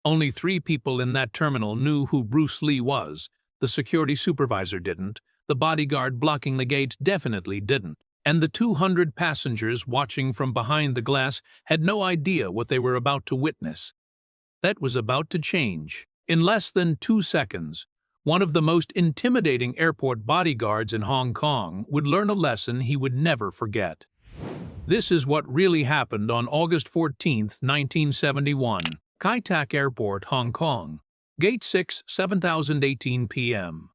Only 3 people in that terminal knew who Bruce Lee was. The security supervisor didn't, the bodyguard blocking the gate definitely didn't, and the 200 passengers watching from behind the glass had no idea what they were about to witness. That was about to change. In less than 2 seconds, one of the most intimidating airport bodyguards in Hong Kong would learn a lesson he would never forget. This is what really happened on August 14, 1971. Kai Tak Airport, Hong Kong. Gate 6, 7:18 p.m.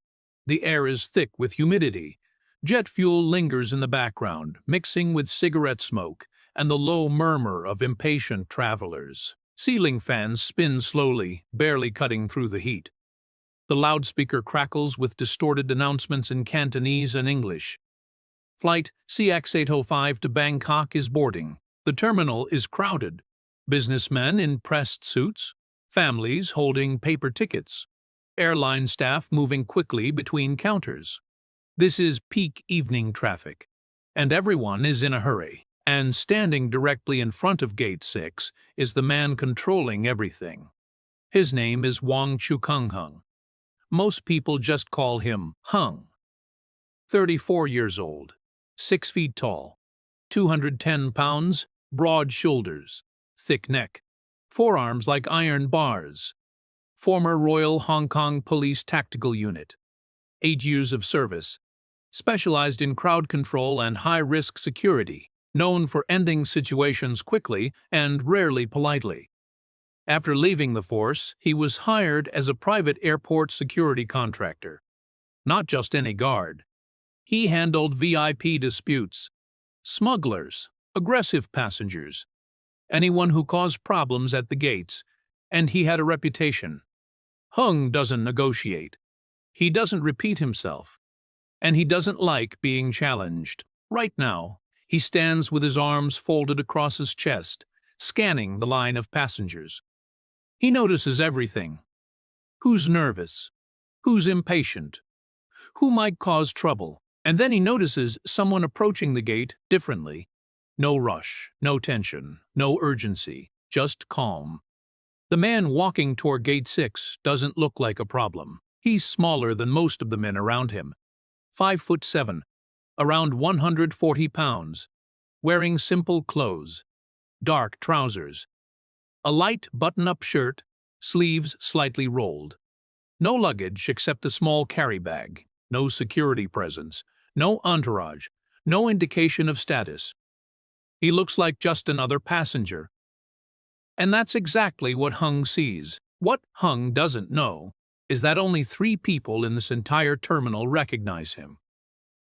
The air is thick with humidity. Jet fuel lingers in the background, mixing with cigarette smoke and the low murmur of impatient travelers. Ceiling fans spin slowly, barely cutting through the heat. The loudspeaker crackles with distorted announcements in Cantonese and English. Flight CX-805 to Bangkok is boarding. The terminal is crowded. Businessmen in pressed suits, families holding paper tickets, airline staff moving quickly between counters. This is peak evening traffic, and everyone is in a hurry. And standing directly in front of Gate 6 is the man controlling everything. His name is Wong Chu-kung Hung. Most people just call him Hung. 34 years old, 6 feet tall, 210 pounds, broad shoulders, thick neck, forearms like iron bars. Former Royal Hong Kong Police Tactical Unit. 8 years of service. Specialized in crowd control and high-risk security. Known for ending situations quickly and rarely politely. After leaving the force, he was hired as a private airport security contractor. Not just any guard. He handled VIP disputes, smugglers, aggressive passengers, anyone who caused problems at the gates, and he had a reputation. Hung doesn't negotiate. He doesn't repeat himself. And he doesn't like being challenged. Right now, he stands with his arms folded across his chest, scanning the line of passengers. He notices everything. Who's nervous? Who's impatient? Who might cause trouble? And then he notices someone approaching the gate differently. No rush, no tension, no urgency, just calm. The man walking toward Gate 6 doesn't look like a problem. He's smaller than most of the men around him. 5'7", around 140 pounds, wearing simple clothes, dark trousers, a light button-up shirt, sleeves slightly rolled. No luggage except a small carry bag, no security presence, no entourage, no indication of status. He looks like just another passenger. And that's exactly what Hung sees. What Hung doesn't know is that only 3 people in this entire terminal recognize him.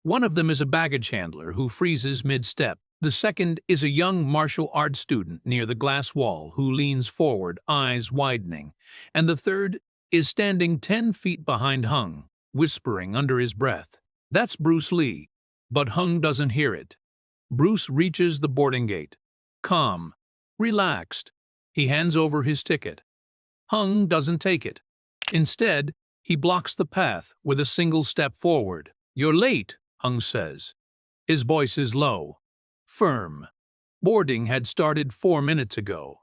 One of them is a baggage handler who freezes mid-step. The second is a young martial arts student near the glass wall who leans forward, eyes widening. And the third is standing 10 feet behind Hung, whispering under his breath. That's Bruce Lee, but Hung doesn't hear it. Bruce reaches the boarding gate. Calm, relaxed. He hands over his ticket. Hung doesn't take it. Instead, he blocks the path with a single step forward. "You're late," Hung says. His voice is low, firm. Boarding had started 4 minutes ago.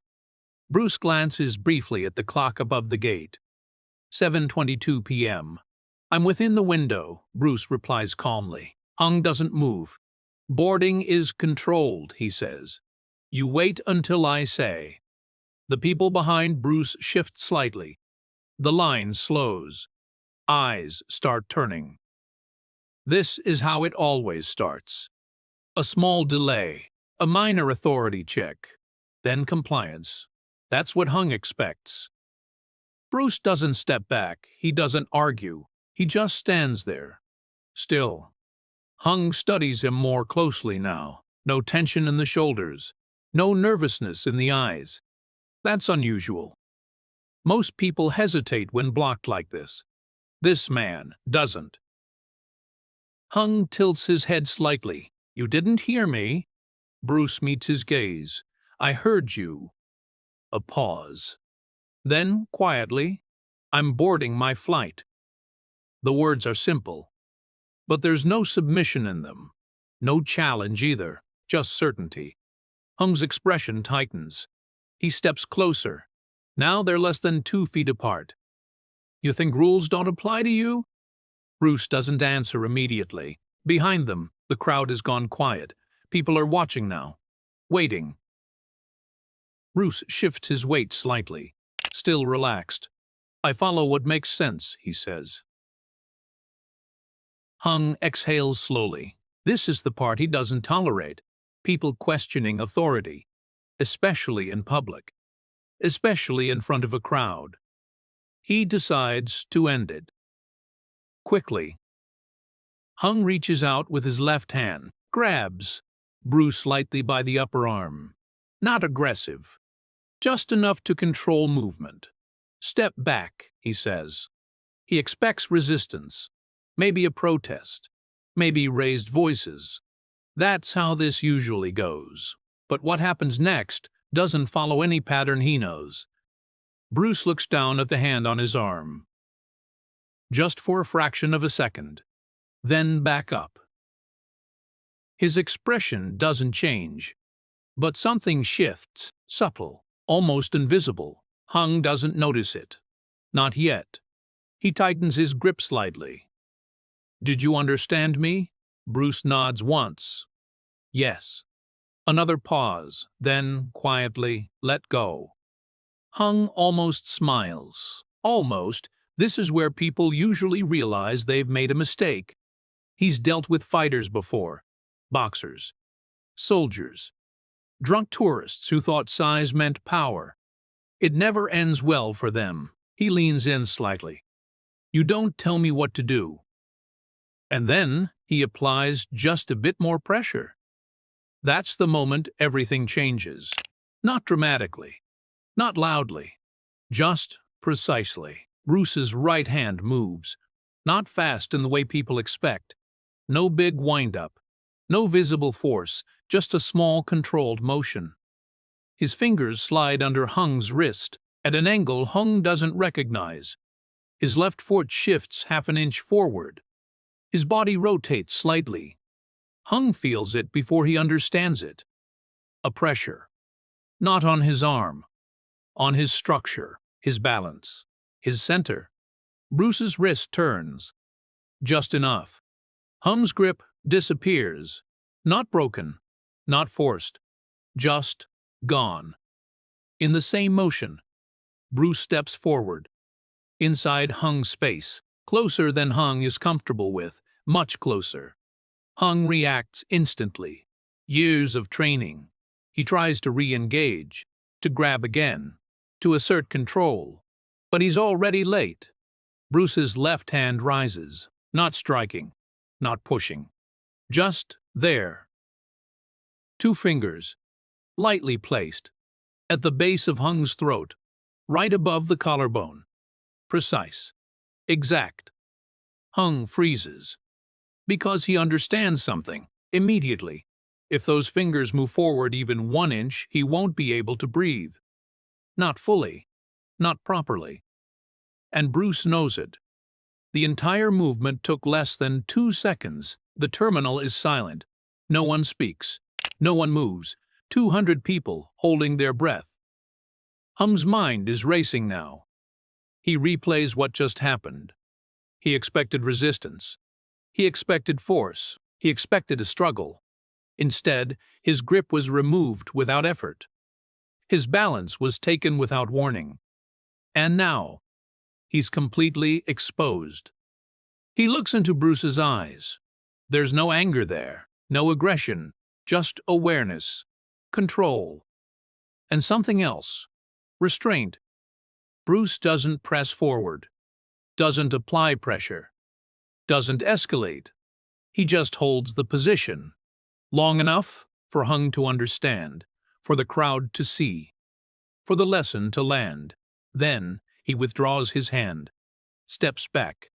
Bruce glances briefly at the clock above the gate. 7:22 p.m. "I'm within the window," Bruce replies calmly. Hung doesn't move. "Boarding is controlled," he says. "You wait until I say." The people behind Bruce shift slightly. The line slows. Eyes start turning. This is how it always starts. A small delay, a minor authority check, then compliance. That's what Hung expects. Bruce doesn't step back, he doesn't argue, he just stands there. Still. Hung studies him more closely now. No tension in the shoulders, no nervousness in the eyes. That's unusual. Most people hesitate when blocked like this. This man doesn't. Hung tilts his head slightly. "You didn't hear me." Bruce meets his gaze. "I heard you." A pause. Then, quietly, "I'm boarding my flight." The words are simple, but there's no submission in them. No challenge either, just certainty. Hung's expression tightens. He steps closer. Now they're less than 2 feet apart. You think rules don't apply to you? Bruce doesn't answer immediately. Behind them, the crowd has gone quiet. People are watching now. Waiting. Bruce shifts his weight slightly, still relaxed. I follow what makes sense, he says. Hung exhales slowly. This is the part he doesn't tolerate. People questioning authority, especially in public, especially in front of a crowd. He decides to end it. Quickly. Hung reaches out with his left hand, grabs Bruce lightly by the upper arm. Not aggressive, just enough to control movement. Step back, he says. He expects resistance, maybe a protest, maybe raised voices. That's how this usually goes. But what happens next doesn't follow any pattern he knows. Bruce looks down at the hand on his arm. Just for a fraction of a second, then back up. His expression doesn't change, but something shifts, subtle, almost invisible. Hung doesn't notice it. Not yet. He tightens his grip slightly. Did you understand me? Bruce nods once. Yes. Another pause, then, quietly, let go. Hung almost smiles. Almost. This is where people usually realize they've made a mistake. He's dealt with fighters before. Boxers. Soldiers. Drunk tourists who thought size meant power. It never ends well for them. He leans in slightly. You don't tell me what to do. And then he applies just a bit more pressure. That's the moment everything changes. Not dramatically. Not loudly. Just precisely. Bruce's right hand moves. Not fast in the way people expect. No big wind-up. No visible force. Just a small, controlled motion. His fingers slide under Hung's wrist, at an angle Hung doesn't recognize. His left foot shifts half an inch forward. His body rotates slightly. Hung feels it before he understands it. A pressure. Not on his arm. On his structure, his balance, his center. Bruce's wrist turns. Just enough. Hung's grip disappears. Not broken. Not forced. Just gone. In the same motion, Bruce steps forward. Inside Hung's space, closer than Hung is comfortable with, much closer. Hung reacts instantly. Years of training. He tries to re-engage, to grab again, to assert control. But he's already late. Bruce's left hand rises, not striking, not pushing. Just there. 2 fingers, lightly placed, at the base of Hung's throat, right above the collarbone. Precise. Exact. Hung freezes. Because he understands something, immediately. If those fingers move forward even 1 inch, he won't be able to breathe. Not fully. Not properly. And Bruce knows it. The entire movement took less than 2 seconds. The terminal is silent. No one speaks. No one moves. 200 people holding their breath. Hung's mind is racing now. He replays what just happened. He expected resistance. He expected force. He expected a struggle. Instead, his grip was removed without effort. His balance was taken without warning. And now, he's completely exposed. He looks into Bruce's eyes. There's no anger there, no aggression, just awareness, control, and something else, restraint. Bruce doesn't press forward, doesn't apply pressure, doesn't escalate. He just holds the position, long enough for Hung to understand, for the crowd to see, for the lesson to land. Then he withdraws his hand, steps back,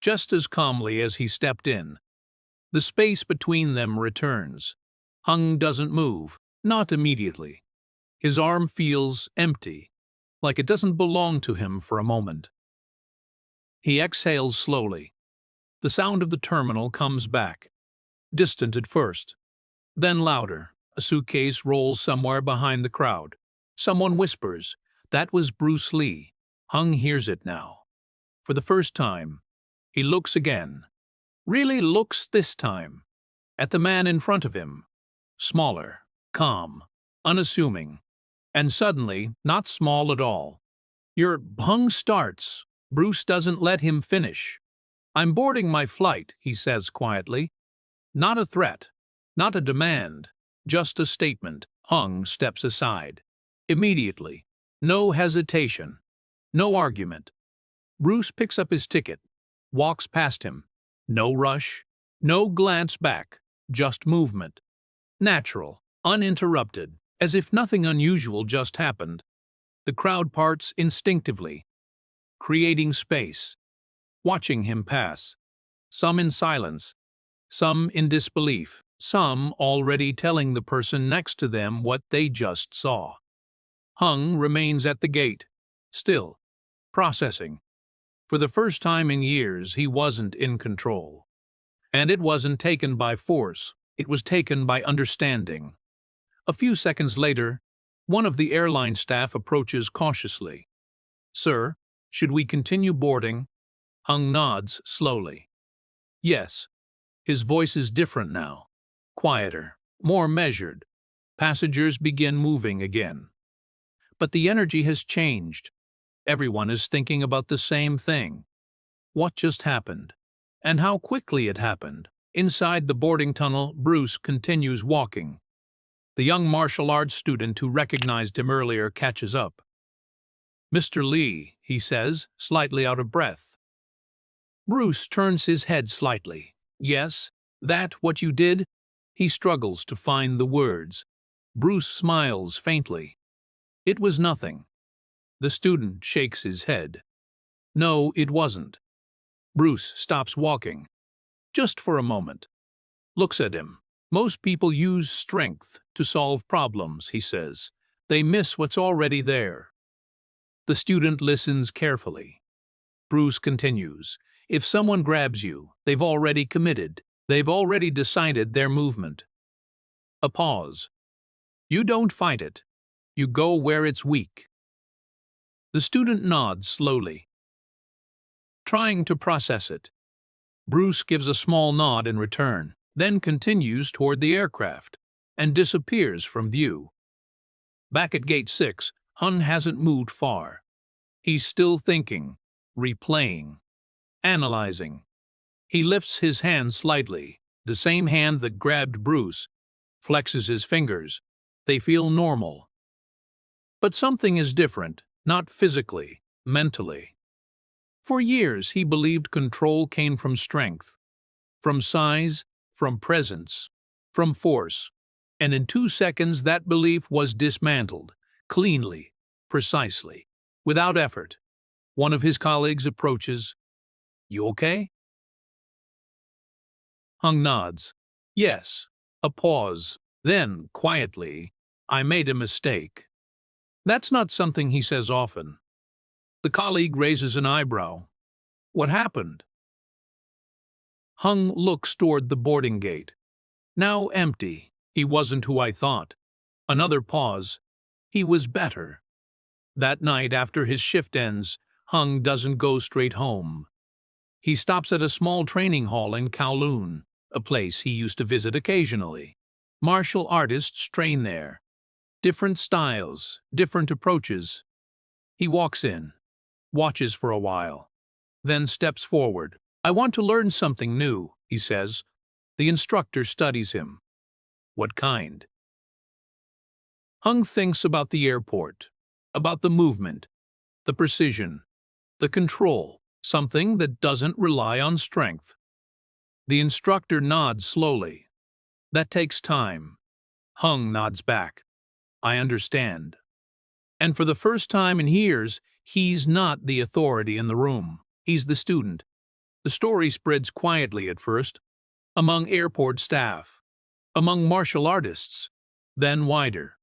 just as calmly as he stepped in. The space between them returns. Hung doesn't move, not immediately. His arm feels empty, like it doesn't belong to him for a moment. He exhales slowly. The sound of the terminal comes back, distant at first, then louder. A suitcase rolls somewhere behind the crowd. Someone whispers, That was Bruce Lee. Hung hears it now. For the first time, he looks again. Really looks this time. At the man in front of him. Smaller, calm, unassuming. And suddenly, not small at all. Hung starts. Bruce doesn't let him finish. I'm boarding my flight, he says quietly. Not a threat. Not a demand. Just a statement. Hung steps aside. Immediately. No hesitation. No argument. Bruce picks up his ticket. Walks past him. No rush. No glance back. Just movement. Natural. Uninterrupted. As if nothing unusual just happened. The crowd parts instinctively, creating space, watching him pass. Some in silence, some in disbelief, some already telling the person next to them what they just saw. Hung remains at the gate, still, processing. For the first time in years, he wasn't in control. And it wasn't taken by force, it was taken by understanding. A few seconds later, one of the airline staff approaches cautiously. Sir, should we continue boarding? Hung nods slowly. Yes. His voice is different now. Quieter, more measured. Passengers begin moving again. But the energy has changed. Everyone is thinking about the same thing. What just happened? And how quickly it happened. Inside the boarding tunnel, Bruce continues walking. The young martial arts student who recognized him earlier catches up. Mr. Lee, he says, slightly out of breath. Bruce turns his head slightly. Yes, that what you did? He struggles to find the words. Bruce smiles faintly. It was nothing. The student shakes his head. No, it wasn't. Bruce stops walking. Just for a moment. Looks at him. Most people use strength to solve problems, he says. They miss what's already there. The student listens carefully. Bruce continues. If someone grabs you, they've already committed. They've already decided their movement. A pause. You don't fight it. You go where it's weak. The student nods slowly, trying to process it. Bruce gives a small nod in return, then continues toward the aircraft, and disappears from view. Back at Gate 6, Hung hasn't moved far. He's still thinking, replaying, analyzing. He lifts his hand slightly, the same hand that grabbed Bruce, flexes his fingers. They feel normal. But something is different, not physically, mentally. For years, he believed control came from strength, from size, from presence, from force. And in 2 seconds, that belief was dismantled, cleanly, precisely, without effort. One of his colleagues approaches. You okay? Hung nods. Yes. A pause. Then, quietly, I made a mistake. That's not something he says often. The colleague raises an eyebrow. What happened? Hung looks toward the boarding gate. Now empty. He wasn't who I thought. Another pause. He was better. That night after his shift ends, Hung doesn't go straight home. He stops at a small training hall in Kowloon, a place he used to visit occasionally. Martial artists train there. Different styles, different approaches. He walks in, watches for a while, then steps forward. I want to learn something new, he says. The instructor studies him. What kind? Hung thinks about the airport, about the movement, the precision, the control, something that doesn't rely on strength. The instructor nods slowly. That takes time. Hung nods back. I understand. And for the first time in years, he's not the authority in the room. He's the student. The story spreads quietly at first, among airport staff, among martial artists, then wider.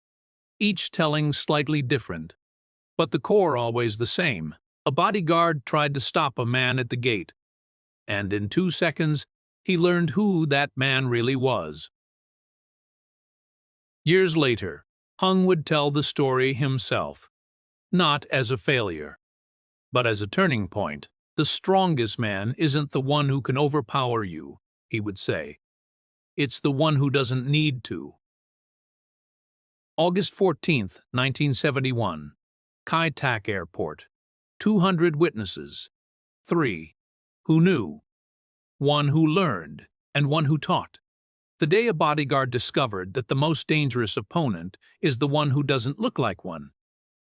Each telling slightly different, but the core always the same. A bodyguard tried to stop a man at the gate, and in 2 seconds, he learned who that man really was. Years later, Hung would tell the story himself. not as a failure, but as a turning point. The strongest man isn't the one who can overpower you, he would say. It's the one who doesn't need to. August 14th, 1971. Kai Tak Airport. 200 witnesses. 3. Who knew? 1 who learned, and 1 who taught. The day a bodyguard discovered that the most dangerous opponent is the one who doesn't look like one.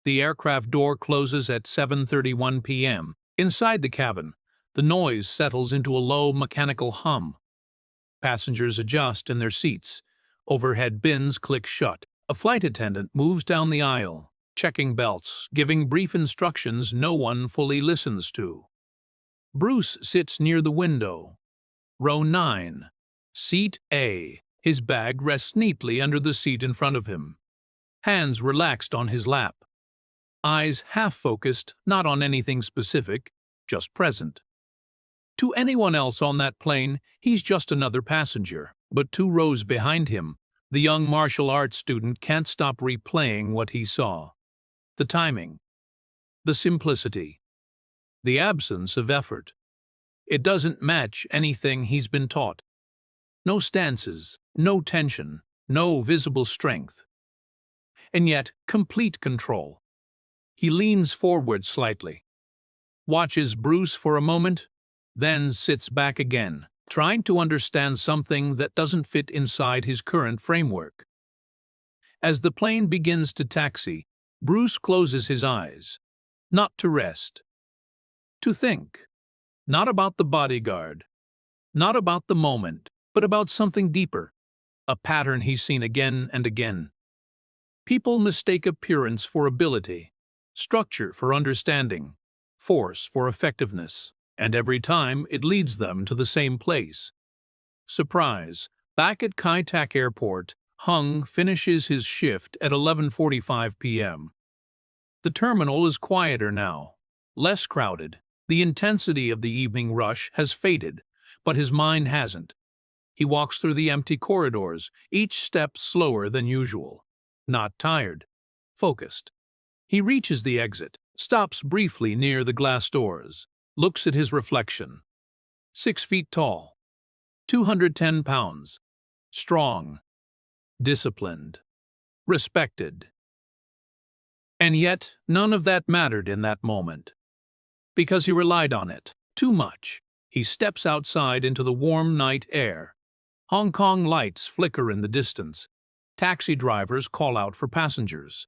The aircraft door closes at 7:31 p.m. Inside the cabin, the noise settles into a low mechanical hum. Passengers adjust in their seats. Overhead bins click shut. A flight attendant moves down the aisle, checking belts, giving brief instructions no one fully listens to. Bruce sits near the window. Row 9. Seat A. His bag rests neatly under the seat in front of him. Hands relaxed on his lap. Eyes half-focused, not on anything specific, just present. To anyone else on that plane, he's just another passenger. But 2 rows behind him, the young martial arts student can't stop replaying what he saw. The timing. The simplicity. The absence of effort. It doesn't match anything he's been taught. No stances, no tension, no visible strength. And yet, complete control. He leans forward slightly, watches Bruce for a moment, then sits back again, trying to understand something that doesn't fit inside his current framework. As the plane begins to taxi, Bruce closes his eyes, not to rest, to think. Not about the bodyguard, not about the moment, but about something deeper, a pattern he's seen again and again. People mistake appearance for ability, structure for understanding, force for effectiveness, and every time it leads them to the same place. Surprise. Back at Kai Tak Airport, Hung finishes his shift at 11:45 p.m. The terminal is quieter now, less crowded. The intensity of the evening rush has faded, but his mind hasn't. He walks through the empty corridors, each step slower than usual. Not tired, focused. He reaches the exit, stops briefly near the glass doors, looks at his reflection. 6 feet tall, 210 pounds, strong, disciplined, respected. And yet, none of that mattered in that moment, because he relied on it too much. He steps outside into the warm night air. Hong Kong lights flicker in the distance. Taxi drivers call out for passengers.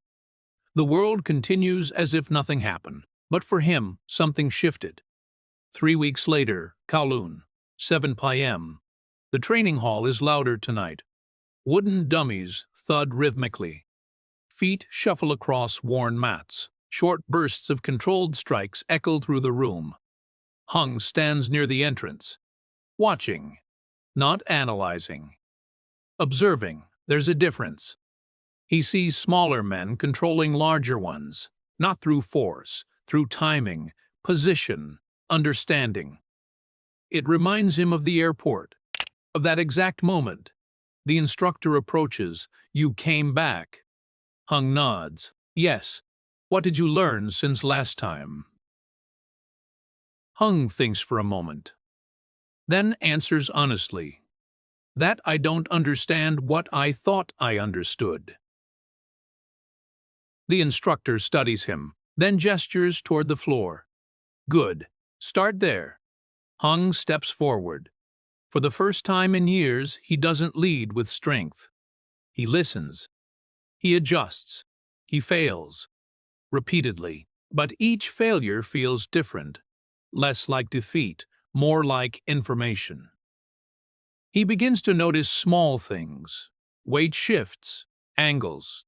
The world continues as if nothing happened, but for him, something shifted. 3 weeks later, Kowloon, 7 p.m. The training hall is louder tonight. Wooden dummies thud rhythmically. Feet shuffle across worn mats. Short bursts of controlled strikes echo through the room. Hung stands near the entrance, watching, not analyzing. Observing, there's a difference. He sees smaller men controlling larger ones, not through force, through timing, position, understanding. It reminds him of the airport, of that exact moment. The instructor approaches. "You came back." Hung nods. "Yes. What did you learn since last time?" Hung thinks for a moment, then answers honestly, "That I don't understand what I thought I understood." The instructor studies him, then gestures toward the floor. "Good. Start there." Hung steps forward. For the first time in years, he doesn't lead with strength. He listens. He adjusts. He fails. Repeatedly. But each failure feels different. Less like defeat, more like information. He begins to notice small things. Weight shifts, angles,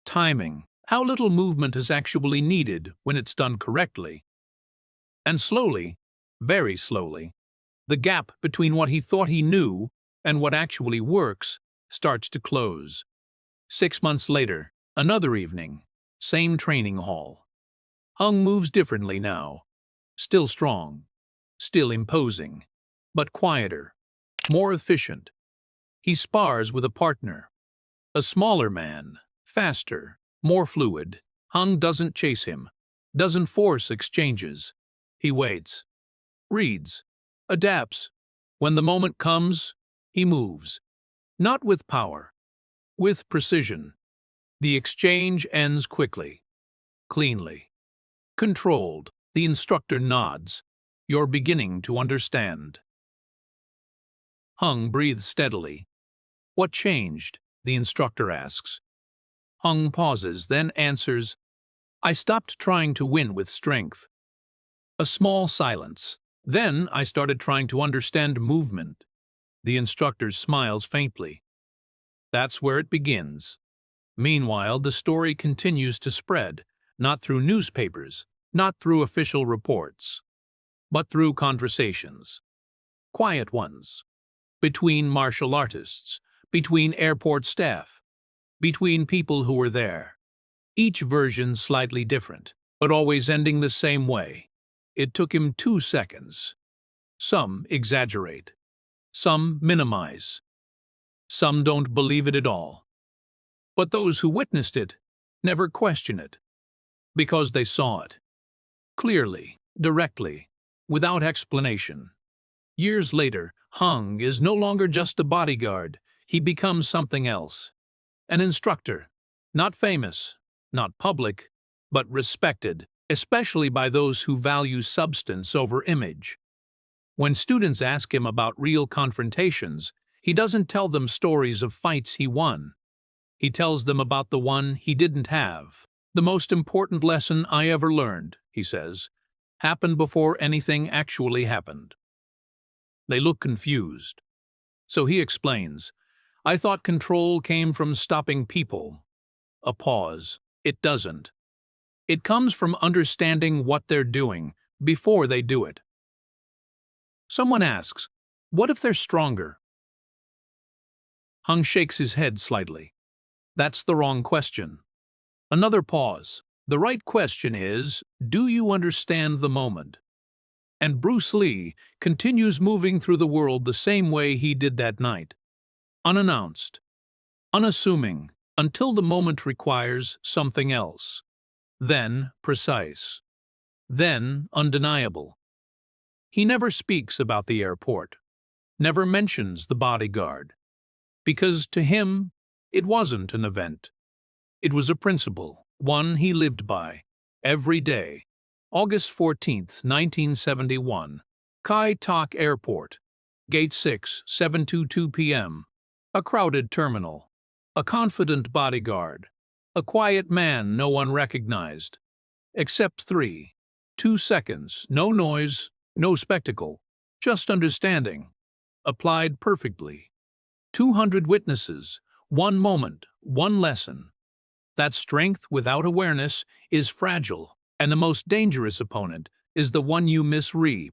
timing, how little movement is actually needed when it's done correctly. And slowly, very slowly, the gap between what he thought he knew and what actually works starts to close. 6 months later, another evening, same training hall. Hung moves differently now. Still strong, still imposing, but quieter, more efficient. He spars with a partner, a smaller man, faster, more fluid, Hung doesn't chase him, doesn't force exchanges. He waits, reads, adapts. When the moment comes, he moves. Not with power, with precision. The exchange ends quickly, cleanly. Controlled. The instructor nods. You're beginning to understand. Hung breathes steadily. What changed? The instructor asks. Hung pauses, then answers, I stopped trying to win with strength. A small silence. Then I started trying to understand movement. The instructor smiles faintly. That's where it begins. Meanwhile, the story continues to spread, not through newspapers, not through official reports, but through conversations. Quiet ones. Between martial artists, between airport staff, between people who were there. Each version slightly different, but always ending the same way. It took him 2 seconds. Some exaggerate. Some minimize. Some don't believe it at all. But those who witnessed it never question it, because they saw it. Clearly, directly, without explanation. Years later, Hung is no longer just a bodyguard. He becomes something else. An instructor. Not famous, not public, but respected, especially by those who value substance over image. When students ask him about real confrontations, he doesn't tell them stories of fights he won. He tells them about the one he didn't have. The most important lesson I ever learned, he says, happened before anything actually happened. They look confused. So he explains, I thought control came from stopping people. A pause. It doesn't. It comes from understanding what they're doing before they do it. Someone asks, what if they're stronger? Hung shakes his head slightly. That's the wrong question. Another pause. The right question is, do you understand the moment? And Bruce Lee continues moving through the world the same way he did that night. Unannounced, unassuming, until the moment requires something else. Then precise. Then undeniable. He never speaks about the airport, never mentions the bodyguard, because to him, it wasn't an event. It was a principle, one he lived by, every day. August 14th, 1971. Kai Tak Airport. Gate 6, 7:22 p.m. A crowded terminal. A confident bodyguard. A quiet man no one recognized. Except 3. 2 seconds, no noise, no spectacle. Just understanding. Applied perfectly. 200 witnesses. One moment, one lesson. That strength without awareness is fragile, and the most dangerous opponent is the one you misread.